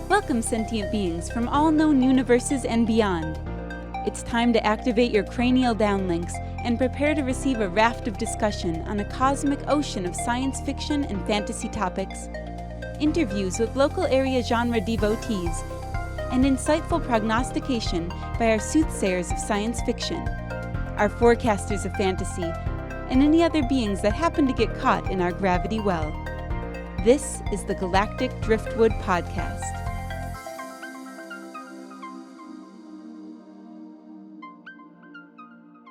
Welcome, sentient beings from all known universes and beyond. It's time to activate your cranial downlinks and prepare to receive a raft of discussion on a cosmic ocean of science fiction and fantasy topics, interviews with local area genre devotees, and insightful prognostication by our soothsayers of science fiction, our forecasters of fantasy, and any other beings that happen to get caught in our gravity well. This is the Galactic Driftwood Podcast.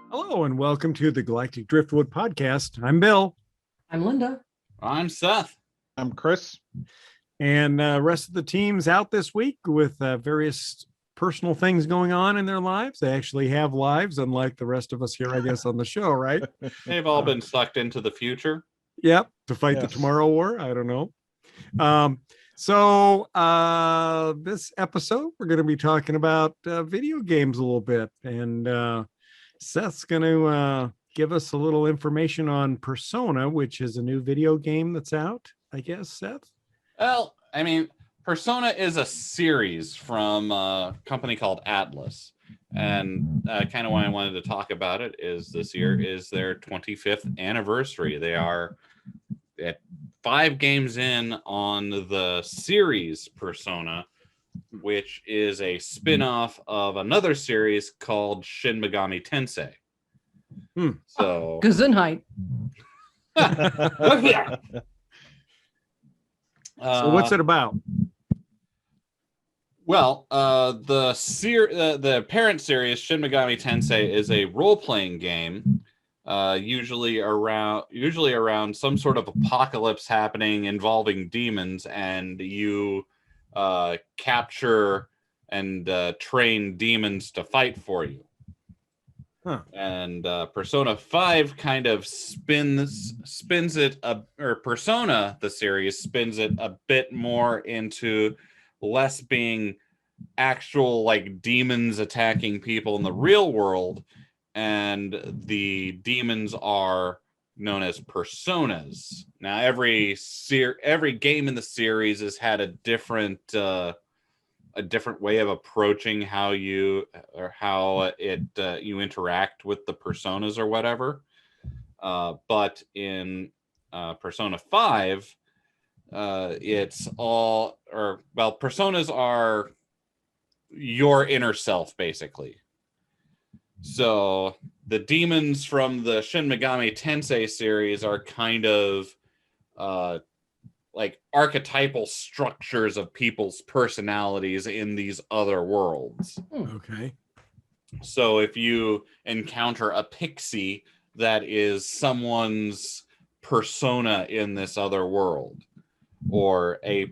Hello and welcome to the Galactic Driftwood Podcast. I'm Bill. I'm Linda. I'm Seth. I'm Chris. And rest of the team's out this week with various personal things going on in their lives. They actually have lives, unlike the rest of us here, I guess, on the show, right? They've all been sucked into the future. Yep, to fight the Tomorrow War. I don't know. So this episode, we're going to be talking about video games a little bit. And Seth's going to give us a little information on Persona, which is a new video game that's out, I guess, Seth? Well, I mean, Persona is a series from a company called Atlas. And kind of why I wanted to talk about it is this year is their 25th anniversary. They are at 5 games in on the series Persona, which is a spin-off of another series called Shin Megami Tensei. So Gesundheit. So what's it about? Well, the parent series Shin Megami Tensei is a role-playing game, usually around some sort of apocalypse happening involving demons, and you capture and train demons to fight for you. Huh. And Persona 5 kind of spins it, or Persona, the series, spins it a bit more into less being actual like demons attacking people in the real world, and the demons are known as personas. Now every game in the series has had a different way of approaching how you interact with the personas or whatever. But in Persona 5, it's all, personas are your inner self, basically. So the demons from the Shin Megami Tensei series are kind of like archetypal structures of people's personalities in these other worlds. Okay. So if you encounter a pixie, that is someone's persona in this other world, or a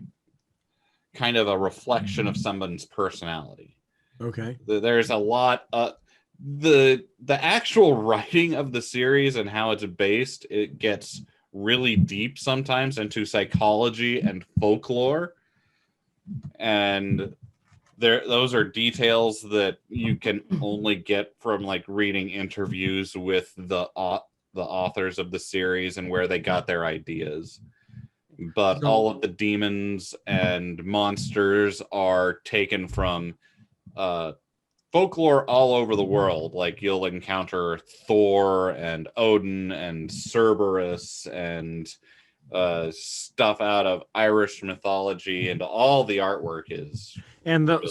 kind of a reflection of someone's personality. Okay. There's a lot of the actual writing of the series and how it's based, it gets really deep sometimes into psychology and folklore, and those are details that you can only get from like reading interviews with the authors of the series and where they got their ideas. But all of the demons and monsters are taken from folklore all over the world. Like you'll encounter Thor and Odin and Cerberus and stuff out of Irish mythology, and all the artwork is. And really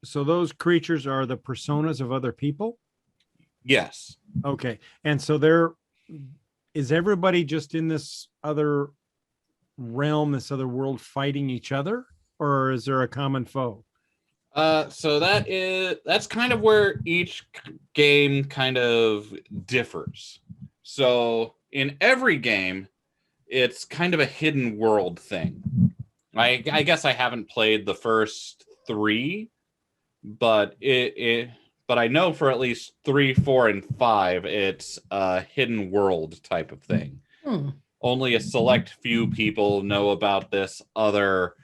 so those creatures are the personas of other people? Yes. Okay. And so is everybody just in this other realm, this other world, fighting each other, or is there a common foe? So that's kind of where each game kind of differs. So in every game, it's kind of a hidden world thing. I guess I haven't played the first 3, but but I know for at least 3, 4, and 5, it's a hidden world type of thing. Only a select few people know about this other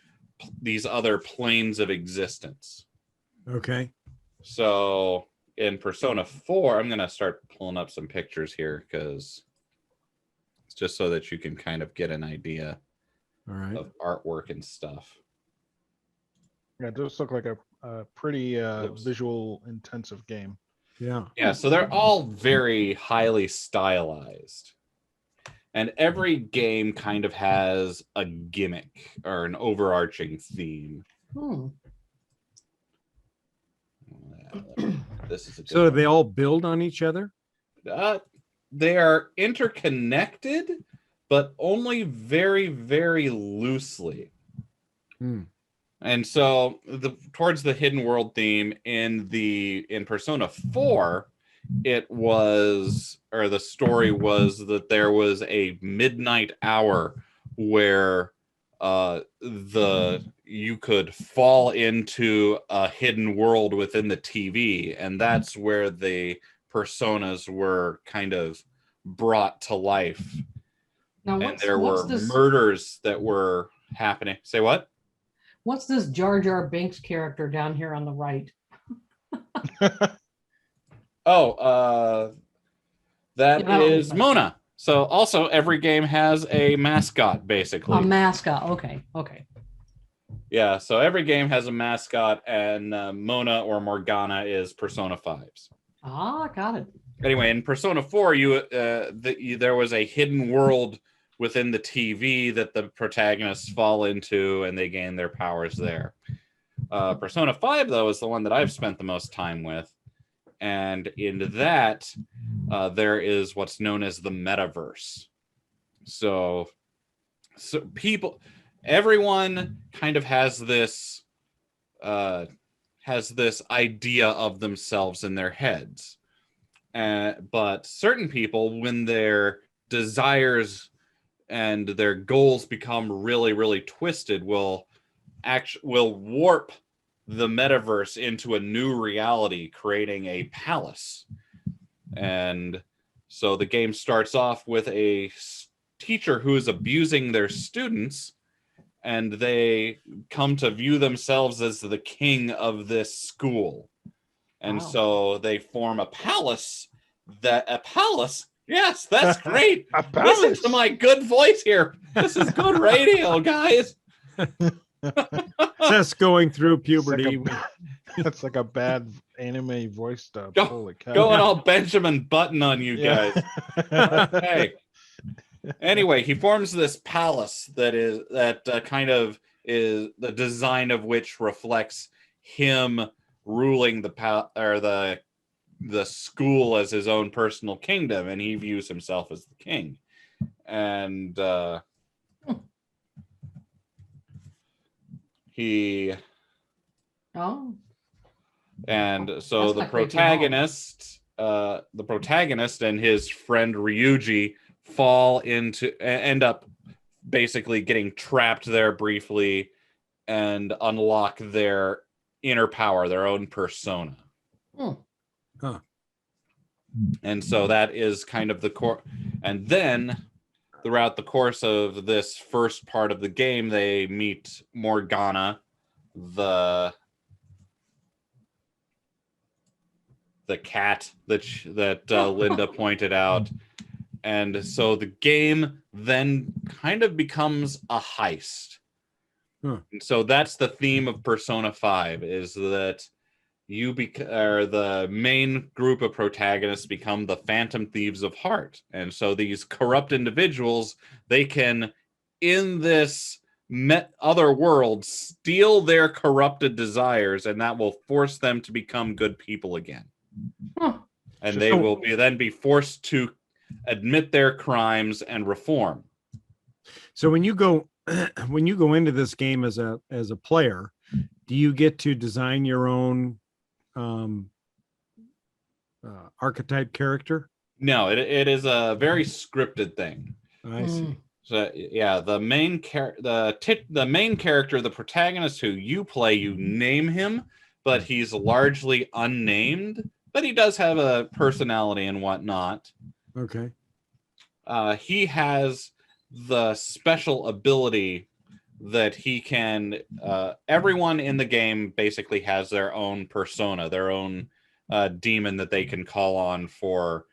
these other planes of existence. Okay. So in Persona 4, I'm going to start pulling up some pictures here because it's just so that you can kind of get an idea of artwork and stuff. Yeah, it does look like a pretty visual intensive game. Yeah, so they're all very highly stylized. And every game kind of has a gimmick or an overarching theme. This is so one. They all build on each other? They are interconnected, but only very, very loosely. And so towards the hidden world theme in Persona 4, the story was that there was a midnight hour where you could fall into a hidden world within the TV, and that's where the personas were kind of brought to life. Now, and there were murders that were happening. Say what? What's this Jar Jar Binks character down here on the right? That is Mona. So also every game has a mascot, basically. A mascot. Okay. Yeah, so every game has a mascot, and Mona or Morgana is Persona 5's. Got it. Anyway, in Persona 4, there was a hidden world within the TV that the protagonists fall into, and they gain their powers there. Persona 5, though, is the one that I've spent the most time with. And in that, there is what's known as the metaverse. So everyone kind of has this idea of themselves in their heads. But certain people, when their desires and their goals become really, really twisted, will warp the metaverse into a new reality, creating a palace. And so the game starts off with a teacher who is abusing their students, and they come to view themselves as the king of this school. And so they form a palace. Yes, that's great. Listen to my good voice here. This is good radio, guys. Seth's going through puberty. That's like a bad anime voice stuff. Going all Benjamin Button on you guys. Okay. Anyway, he forms this palace that kind of is the design of which reflects him ruling the school as his own personal kingdom, and he views himself as the king. And and so the protagonist and his friend Ryuji end up basically getting trapped there briefly and unlock their inner power, their own persona. And so that is kind of the core. And then throughout the course of this first part of the game, they meet Morgana, the cat that Linda pointed out. And so the game then kind of becomes a heist. And so that's the theme of Persona 5, is that the main group of protagonists become the phantom thieves of heart. And so these corrupt individuals, they can, in this other world, steal their corrupted desires, and that will force them to become good people again. And they will then be forced to admit their crimes and reform. So when you go into this game as a player, do you get to design your own archetype character? No, it is a very scripted thing. I see. So yeah, the main character, the protagonist who you play, you name him, but he's largely unnamed. But he does have a personality and whatnot. Okay. He has the special ability that he can. Everyone in the game basically has their own persona, their own demon that they can call on for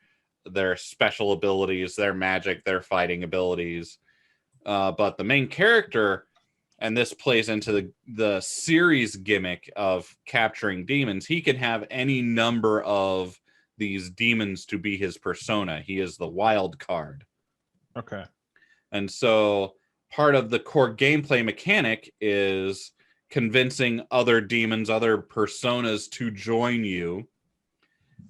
their special abilities, their magic, their fighting abilities. But the main character, and this plays into the series gimmick of capturing demons, he can have any number of these demons to be his persona. He is the wild card. Okay. And so part of the core gameplay mechanic is convincing other demons, other personas to join you.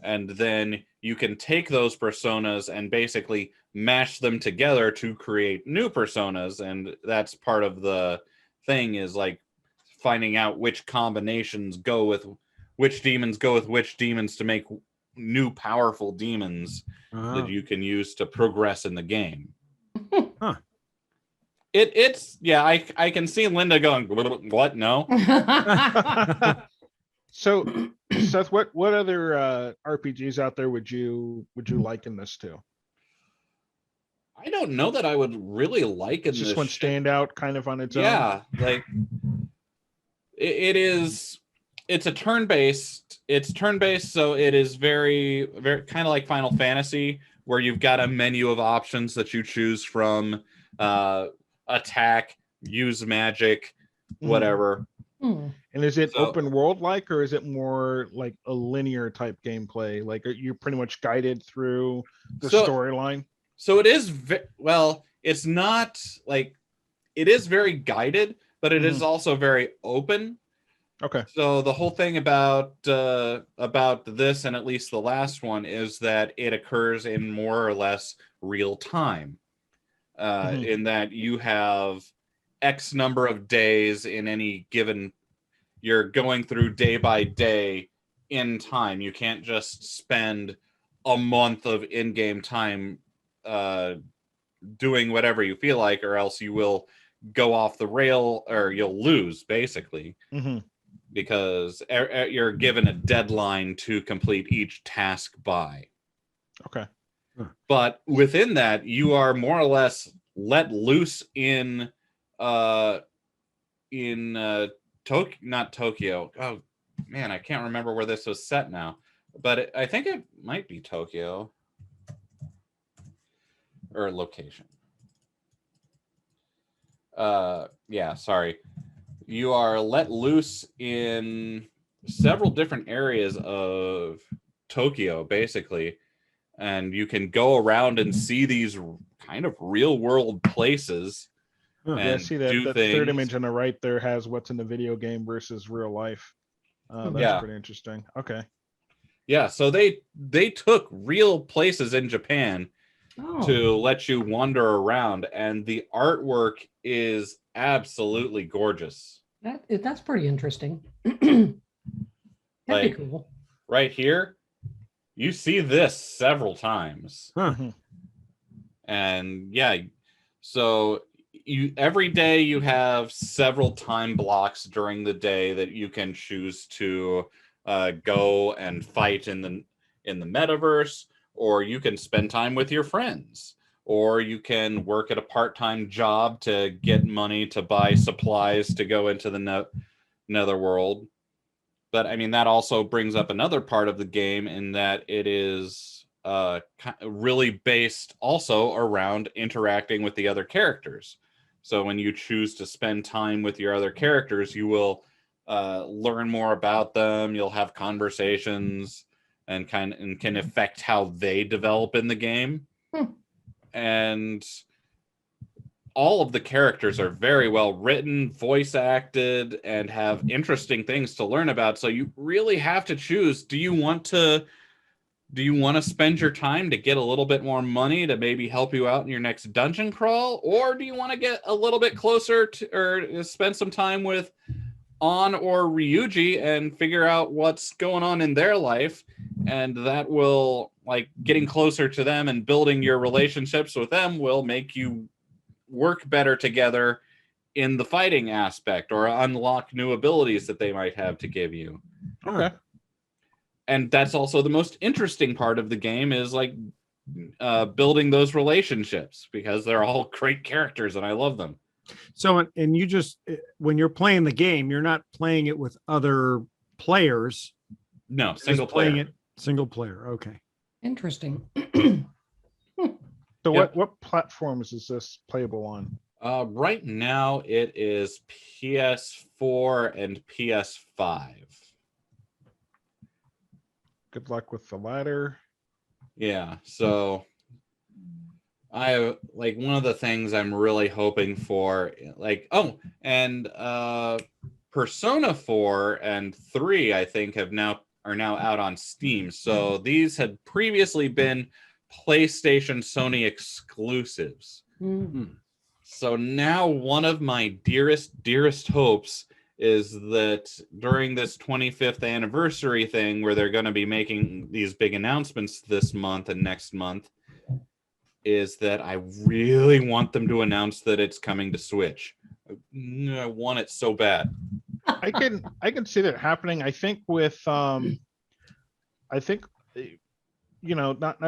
And then you can take those personas and basically mash them together to create new personas. And that's part of the thing, is like finding out which combinations go with which demons to make new powerful demons that you can use to progress in the game. Huh. It's I can see Linda going, what? No. So, Seth, what other RPGs out there would you liken this to? I don't know that I would really liken It's just this. one stand out kind of on its own. Yeah, like it's a turn-based. It's turn-based, so it is very, very kind of like Final Fantasy, where you've got a menu of options that you choose from: attack, use magic, whatever. And is it open world like, or is it more like a linear type gameplay? Like, you're pretty much guided through the storyline? So it is, it's not like, it is very guided, but it is also very open. Okay. So the whole thing about this, and at least the last one, is that it occurs in more or less real time. In that you have X number of days in any given, you're going through day by day in time. You can't just spend a month of in-game time doing whatever you feel like, or else you will go off the rail, or you'll lose, basically. Because you're given a deadline to complete each task by. Okay. But within that, you are more or less let loose in not Tokyo. Oh man, I can't remember where this was set now, but I think it might be Tokyo or location. Yeah, sorry. You are let loose in several different areas of Tokyo, basically, and you can go around and see these kind of real world places. And yeah, see that do third things. image on the right there has what's in the video game versus real life. That's pretty interesting. Okay. Yeah, so they took real places in Japan to let you wander around, and the artwork is absolutely gorgeous. That's pretty interesting. That'd be cool. Right here, you see this several times. And yeah, so every day you have several time blocks during the day that you can choose to go and fight in the metaverse, or you can spend time with your friends, or you can work at a part-time job to get money to buy supplies to go into the netherworld. But I mean, that also brings up another part of the game, in that it is really based also around interacting with the other characters. So when you choose to spend time with your other characters, you will learn more about them. You'll have conversations and can affect how they develop in the game. And all of the characters are very well written, voice acted, and have interesting things to learn about. So you really have to choose. Do you want to spend your time to get a little bit more money to maybe help you out in your next dungeon crawl? Or do you want to get a little bit closer to, or spend some time with An or Ryuji and figure out what's going on in their life? And that will, like, getting closer to them and building your relationships with them will make you work better together in the fighting aspect, or unlock new abilities that they might have to give you. Okay. And that's also the most interesting part of the game, is like building those relationships, because they're all great characters and I love them. So, and you just, when you're playing the game, you're not playing it with other players. No, You're single just playing player. it single player. Okay. Interesting. So Yep. what platforms is this playable on? Right now it is PS4 and PS5. Good luck with the latter. Yeah, so I like one of the things I'm really hoping for, like, and Persona 4 and 3, I think, are now out on Steam. So these had previously been PlayStation Sony exclusives. So now one of my dearest hopes is that during this 25th anniversary thing, where they're going to be making these big announcements this month and next month, is that I really want them to announce that it's coming to Switch. I want it so bad. I can see that happening. I think with not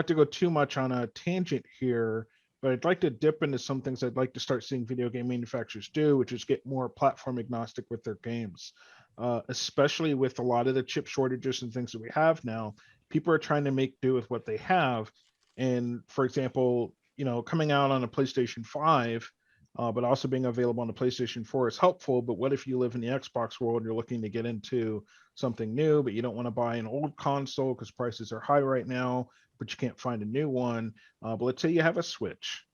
to go too much on a tangent here, but I'd like to dip into some things I'd like to start seeing video game manufacturers do, which is get more platform agnostic with their games. Especially with a lot of the chip shortages and things that we have now, people are trying to make do with what they have. And for example, coming out on a PlayStation 5, but also being available on the PlayStation 4 is helpful. But what if you live in the Xbox world, you're looking to get into something new, but you don't want to buy an old console because prices are high right now, but you can't find a new one. But let's say you have a Switch.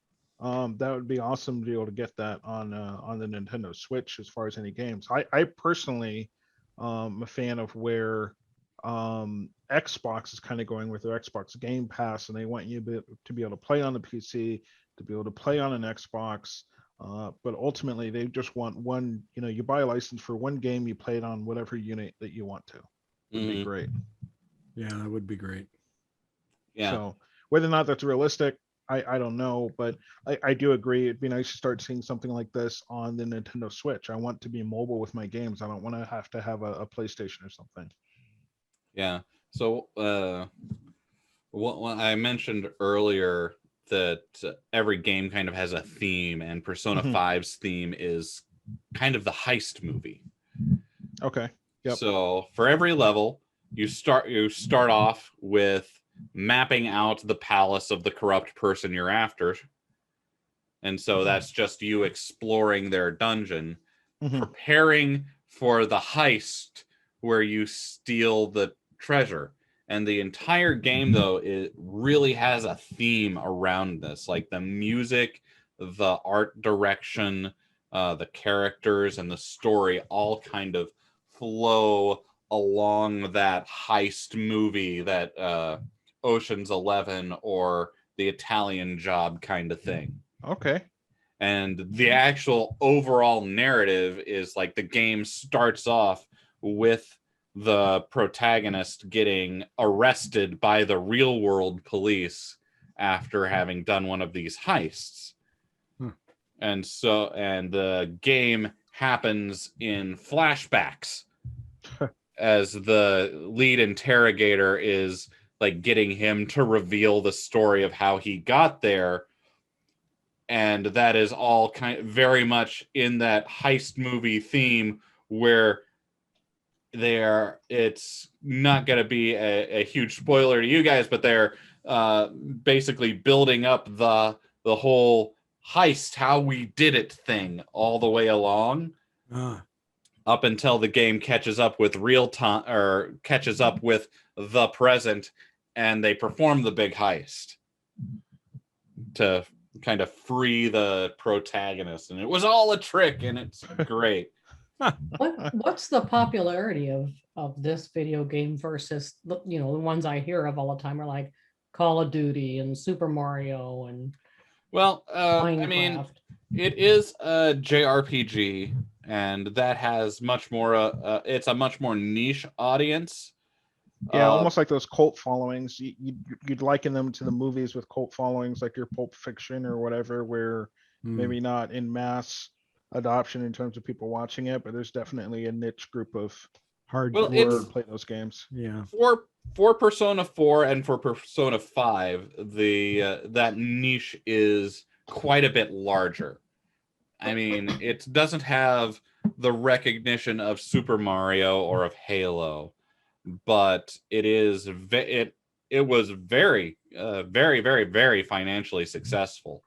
That would be awesome to be able to get that on the Nintendo Switch as far as any games. I personally am a fan of where Xbox is kind of going with their Xbox Game Pass, and they want you to be able to play on the PC, to be able to play on an Xbox. But ultimately, they just want one. You buy a license for one game, you play it on whatever unit that you want to. Would be great. Yeah, that would be great. Yeah. So whether or not that's realistic, I don't know, but I do agree. It'd be nice to start seeing something like this on the Nintendo Switch. I want to be mobile with my games. I don't want to have a PlayStation or something. Yeah. So what I mentioned earlier that every game kind of has a theme, and Persona 5's theme is kind of the heist movie. Okay. Yep. So for every level, you start off with mapping out the palace of the corrupt person you're after. And so that's just you exploring their dungeon, preparing for the heist where you steal the treasure. And the entire game, though, it really has a theme around this, like the music, the art direction, the characters, and the story all kind of flow along that heist movie, that Ocean's 11 or the Italian Job kind of thing. Okay. And the actual overall narrative is like the game starts off with the protagonist getting arrested by the real world police after having done one of these heists. And the game happens in flashbacks as the lead interrogator is like getting him to reveal the story of how he got there. And that is all kind of very much in that heist movie theme where it's not going to be a huge spoiler to you guys, but they're basically building up the whole heist, how we did it thing all the way along up until the game catches up with real time, or catches up with the present, and they perform the big heist to kind of free the protagonist. And it was all a trick, and it's great. What's the popularity of this video game versus the ones I hear of all the time are like Call of Duty and Super Mario and I mean, it is a JRPG, and that has much more it's a much more niche audience. Yeah, almost like those cult followings. You'd liken them to the movies with cult followings, like your Pulp Fiction or whatever, where maybe not in mass adoption in terms of people watching it, but there's definitely a niche group of hardcore play those games. Yeah. For Persona 4 and for Persona 5, that niche is quite a bit larger. I mean, it doesn't have the recognition of Super Mario or of Halo, but it is it was very very financially successful,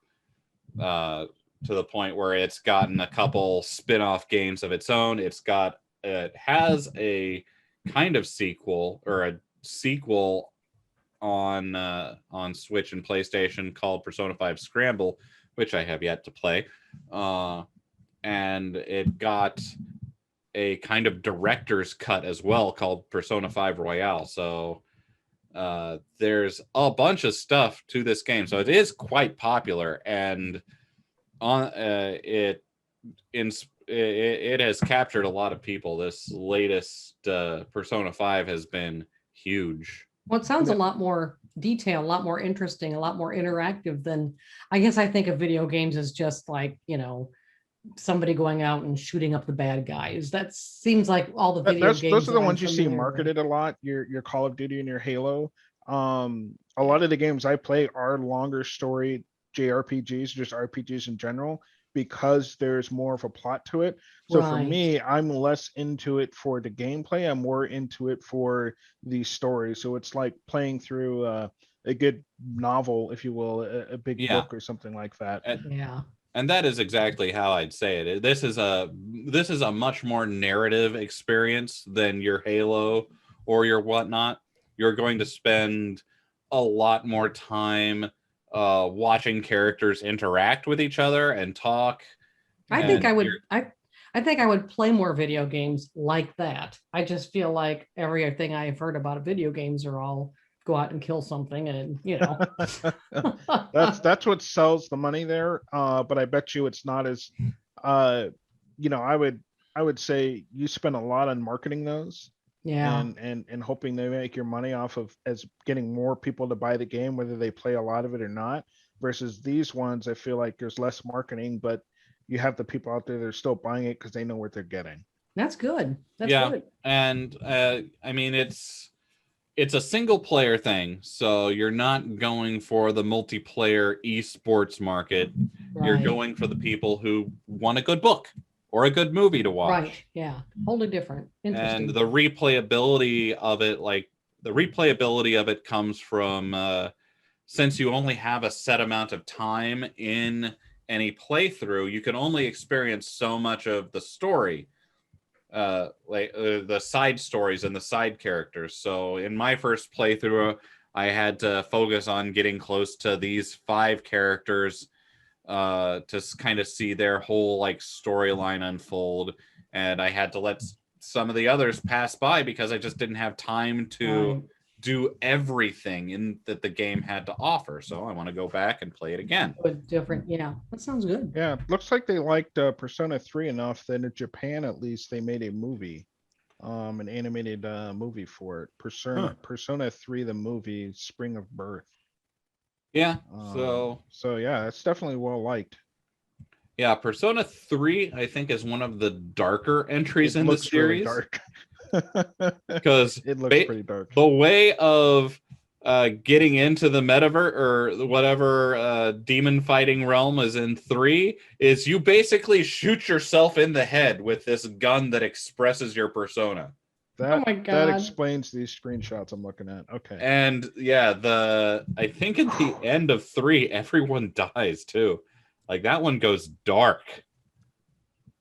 to the point where it's gotten a couple spin-off games of its own. It has a kind of sequel, or a sequel on Switch and PlayStation, called Persona 5 Scramble, which I have yet to play. And it got a kind of director's cut as well, called Persona 5 Royale. So there's a bunch of stuff to this game. So it is quite popular, and it has captured a lot of people. This latest Persona 5 has been huge. Well, it sounds a lot more detailed, a lot more interesting, a lot more interactive than, I guess I think of video games as just like, somebody going out and shooting up the bad guys. That seems like all the video games. Those are the ones you see marketed a lot. Your Call of Duty and your Halo. A lot of the games I play are longer story JRPGs, just RPGs in general, because there's more of a plot to it. So for me, I'm less into it for the gameplay. I'm more into it for the story. So it's like playing through a good novel, if you will, a big book or something like that. And that is exactly how I'd say it. This is a much more narrative experience than your Halo or your whatnot. You're going to spend a lot more time watching characters interact with each other and talk. I think I would play more video games like that. I just feel like everything I've heard about video games are all go out and kill something, and that's what sells the money there. But I bet you it's not as I would say you spend a lot on marketing those. And hoping they make your money off of as getting more people to buy the game, whether they play a lot of it or not, versus these ones. I feel like there's less marketing, but you have the people out there that are still buying it because they know what they're getting. That's good. That's good. And I mean, it's a single player thing, so you're not going for the multiplayer esports market. You're going for the people who want a good book or a good movie to watch. Right. Yeah. Wholly different. Interesting. And the replayability of it comes from since you only have a set amount of time in any playthrough, you can only experience so much of the story, the side stories and the side characters. So in my first playthrough, I had to focus on getting close to these 5 characters to kind of see their whole storyline unfold, and I had to let some of the others pass by because I just didn't have time to do everything that the game had to offer. So I want to go back and play it again. Different, that sounds good. Yeah, looks like they liked Persona 3 enough that in Japan, at least, they made a movie, an animated movie for it. Persona 3, the movie, Spring of Birth. Yeah. So yeah, it's definitely well liked. Yeah, Persona 3, I think, is one of the darker entries in the series. Really dark. Because it looks pretty dark. The way of getting into the metaverse or whatever demon fighting realm is in 3 is you basically shoot yourself in the head with this gun that expresses your persona. Oh my God. That explains these screenshots I'm looking at. Okay. And yeah, I think at the end of 3, everyone dies too. That one goes dark.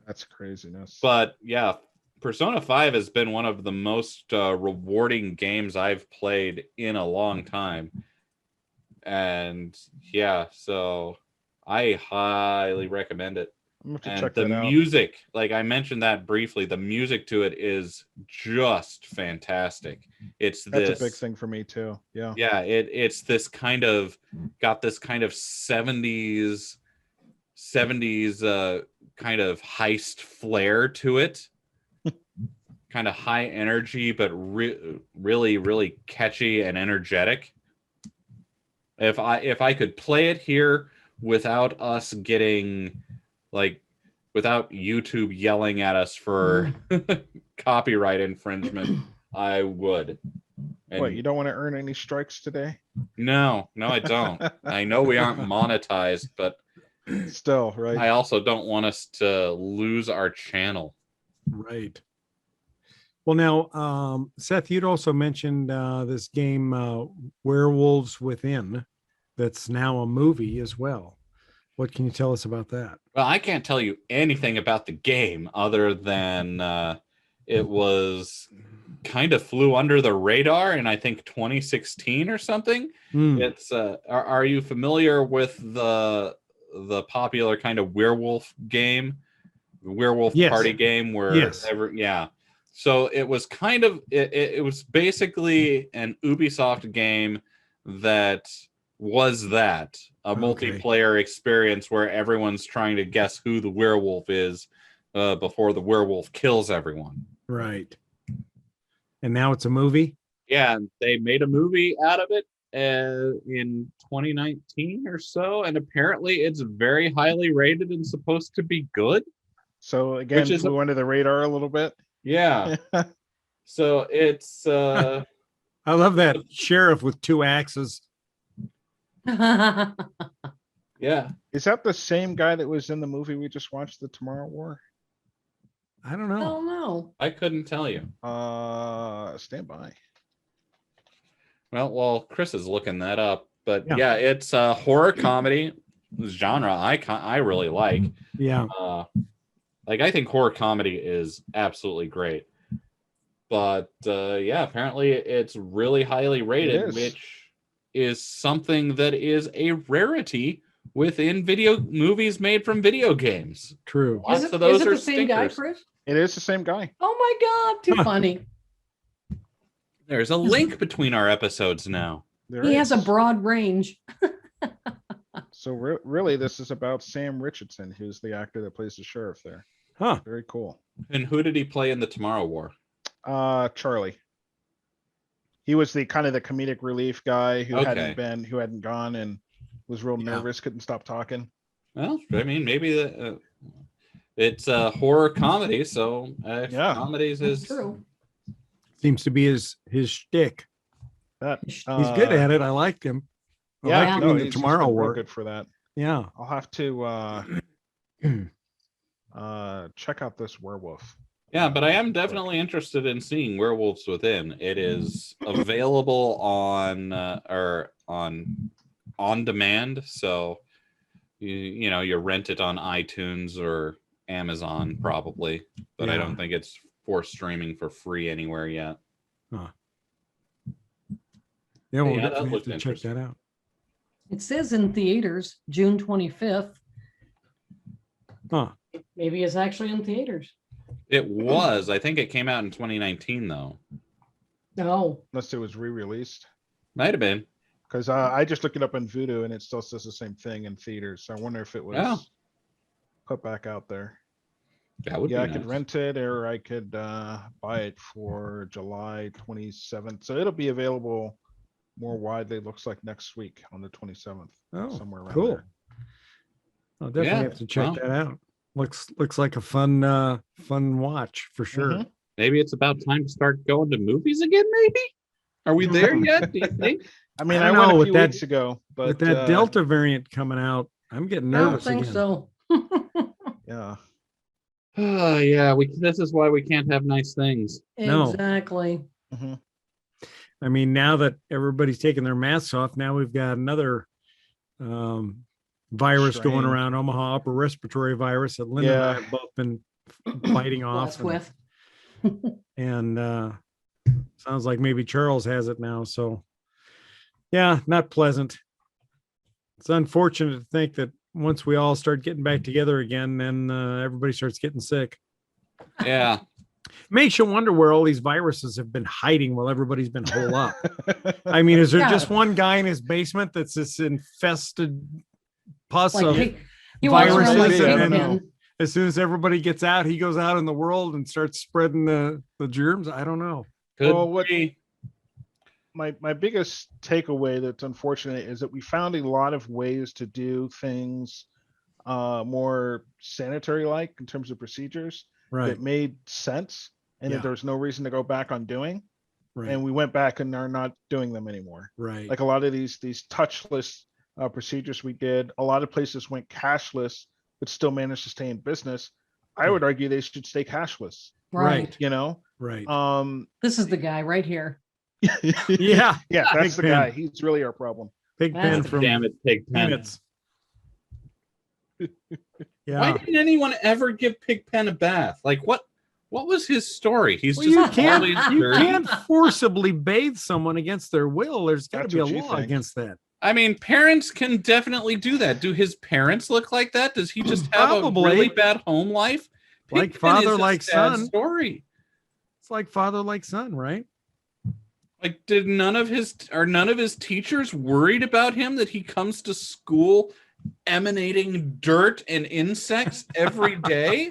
That's craziness. But yeah, Persona 5 has been one of the most rewarding games I've played in a long time. And yeah, so I highly recommend it. And the music, I mentioned that briefly, the music to it is just fantastic. That's a big thing for me too. Yeah. Yeah, it's this kind of 70s kind of heist flair to it. Kind of high energy, but really, really catchy and energetic. If I could play it here without us getting without YouTube yelling at us for copyright infringement, I would. And what, you don't want to earn any strikes today? No, I don't. I know we aren't monetized, but Still, right? I also don't want us to lose our channel. Right. Well, now, Seth, you'd also mentioned this game, Werewolves Within, that's now a movie as well. What can you tell us about that? Well, I can't tell you anything about the game other than it was kind of flew under the radar in, I think, 2016 or something. It's are you familiar with the popular kind of werewolf game, werewolf Yes. party game where Yes. So it was kind of it was basically an Ubisoft game that was that a multiplayer experience where everyone's trying to guess who the werewolf is before the werewolf kills everyone. Right. And now it's a movie? Yeah, and they made a movie out of it in 2019 or so, and apparently it's very highly rated and supposed to be good. So again, flew under the radar a little bit. Yeah. So it's I love that sheriff with 2 axes. yeah. Is that the same guy that was in the movie we just watched, The Tomorrow War? I don't I know. don't know. I couldn't tell you. Stand by. Well, while Chris is looking that up, but yeah, it's a horror comedy genre I really like. Yeah. Like, I think horror comedy is absolutely great. But yeah, apparently it's really highly rated, which is something that is a rarity within video movies made from video games. True. Is it the same guy, Chris? It is the same guy. Oh my God, too funny. There's a link between our episodes now. He has a broad range. So really, this is about Sam Richardson, who's the actor that plays the sheriff there. Huh. Very cool. And who did he play in the Tomorrow War? Charlie. He was the kind of the comedic relief guy who hadn't gone and was real nervous, couldn't stop talking. Well, I mean, maybe it's a horror comedy, so comedies is true. Seems to be his shtick. He's good at it. I liked him. I liked him in the Tomorrow War. Good for that. Yeah. I'll have to check out this werewolf. Yeah, but I am definitely interested in seeing Werewolves Within. It is available on demand, so you rent it on iTunes or Amazon probably, but I don't think it's for streaming for free anywhere yet. Huh. Yeah, we'll that definitely have looked to check that out. It says in theaters, June 25th. Huh. Maybe it's actually in theaters. It was. I think it came out in 2019, though. No. Unless it was re-released. Might have been. Because I just looked it up on Vudu and it still says the same thing in theaters. So I wonder if it was put back out there. That would be I nice. could rent it or I could buy it for July 27th. So it'll be available more widely. Looks like next week on the 27th. Oh, somewhere around cool. there. I'll definitely have to check that out. Looks like a fun watch for sure. Mm-hmm. Maybe it's about time to start going to movies again. Maybe are we there yet? Do you think? I mean, I went a few weeks ago, but with that Delta variant coming out, I'm getting nervous. I don't think so. Yeah. Yeah. This is why we can't have nice things. Exactly. No. Mm-hmm. I mean, now that everybody's taking their masks off, now we've got another virus going around, Omaha upper respiratory virus that Linda and I have both been fighting off. And sounds like maybe Charles has it now. So yeah, not pleasant. It's unfortunate to think that once we all start getting back together again, then everybody starts getting sick. Yeah. Makes you wonder where all these viruses have been hiding while everybody's been holed up. I mean, is there just one guy in his basement that's this infested pus of viruses? And then as soon as everybody gets out, he goes out in the world and starts spreading the germs. I don't know. My biggest takeaway that's unfortunate is that we found a lot of ways to do things more sanitary-like in terms of procedures that made sense and that there's no reason to go back on doing. Right. And we went back and are not doing them anymore. Right. Like a lot of these touchless procedures we did. A lot of places went cashless, but still managed to stay in business. I would argue they should stay cashless. Right. You know, Right. This is the guy right here. Yeah. Yeah, that's the Pigpen. guy. He's really our problem. Pigpen That's- from Damn it, Pigpen. Peanuts. Why Yeah. didn't anyone ever give Pigpen a bath? Like, what was his story? He's Well, just you always dirty. can't forcibly bathe someone against their will. There's got to That's be a what you law think. against that. I mean, parents can definitely do that. Do his parents look like that? Does he just have Probably. a really bad home life? Like Pigpen father, is a like sad son. story. It's like father, like son, right? Like, did none of his teachers worried about him that he comes to school emanating dirt and insects every day?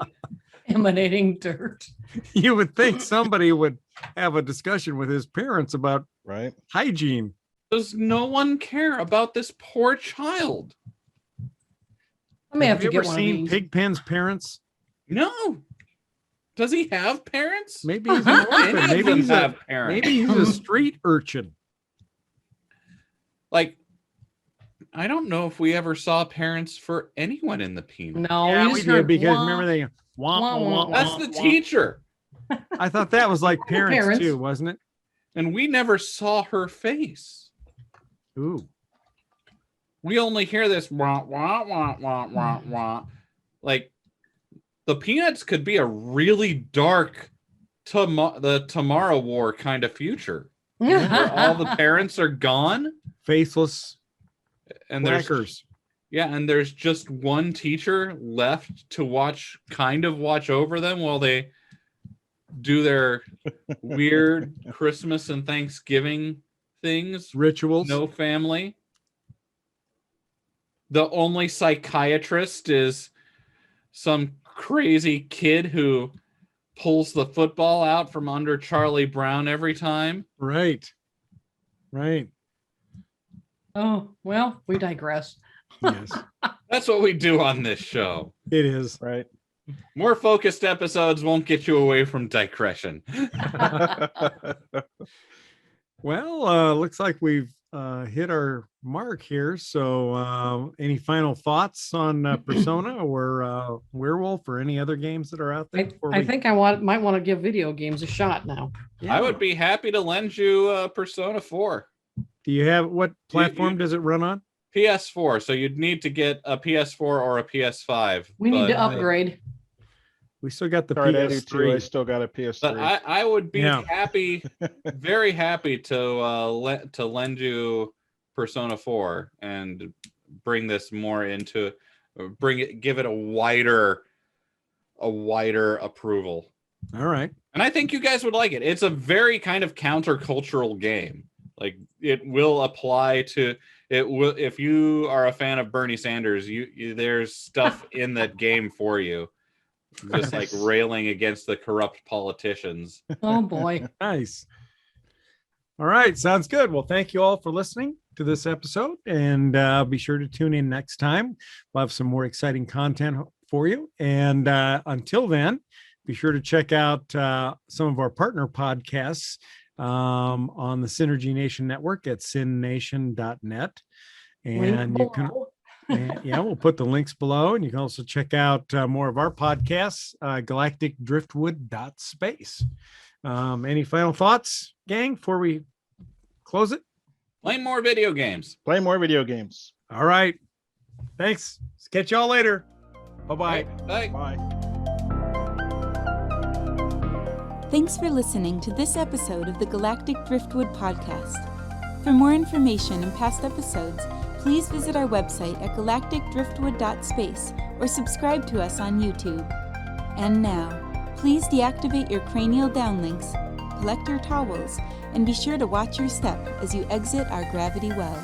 Emanating dirt. You would think somebody would have a discussion with his parents about Right. hygiene. Does no one care about this poor child? I may have you to ever get one of seen these. Pigpen's parents? No. Does he have parents? Maybe he's an orphan. Any of Maybe them he's a, have parents. maybe he's a street urchin. Like, I don't know if we ever saw parents for anyone in the Peanuts. No, Yeah, you we just did heard because wah. remember they womp, Wah, womp, wah, womp, That's wah. the teacher. I thought that was like parents, Parents. too, wasn't it? And we never saw her face. Ooh. We only hear this wah, wah, wah, wah, wah, wah. Like, the Peanuts could be a really dark the Tomorrow War kind of future. Where all the parents are gone Faithless and there's crackers. and there's just one teacher left to watch over them while they do their weird Christmas and Thanksgiving things. Rituals. No family. The only psychiatrist is some crazy kid who pulls the football out from under Charlie Brown every time. Right. Right. Oh, well, we digress. Yes, That's what we do on this show. it is. Right. More focused episodes won't get you away from digression. Well, looks like we've hit our mark here. So any final thoughts on Persona or Werewolf or any other games that are out there? I think I might want to give video games a shot now. I would be happy to lend you Persona 4. Do you have, what platform does it run on? PS4, so you'd need to get a PS4 or a PS5. We need to but- upgrade. We still got the Sorry, I do too. I PS3. still got a PS3. But I would be Yeah. happy, very happy to lend you Persona 4 and bring this more into, give it a wider approval. All right. And I think you guys would like it. It's a very kind of countercultural game. Like, it will apply to it. Will, if you are a fan of Bernie Sanders, there's stuff in that game for you. Just like railing against the corrupt politicians. Oh boy. Nice. All right. Sounds good. Well, thank you all for listening to this episode, and be sure to tune in next time. We'll have some more exciting content for you. And until then, be sure to check out some of our partner podcasts on the Synergy Nation Network at synnation.net. And you can, yeah, we'll put the links below, and you can also check out more of our podcasts, Galactic Driftwood.space. Any final thoughts, gang, before we close it? Play more video games. Play more video games. All right. Thanks. Catch y'all later. Bye-bye. Bye. Bye. Thanks for listening to this episode of the Galactic Driftwood Podcast. For more information and past episodes, please visit our website at galacticdriftwood.space or subscribe to us on YouTube. And now, please deactivate your cranial downlinks, collect your towels, and be sure to watch your step as you exit our gravity well.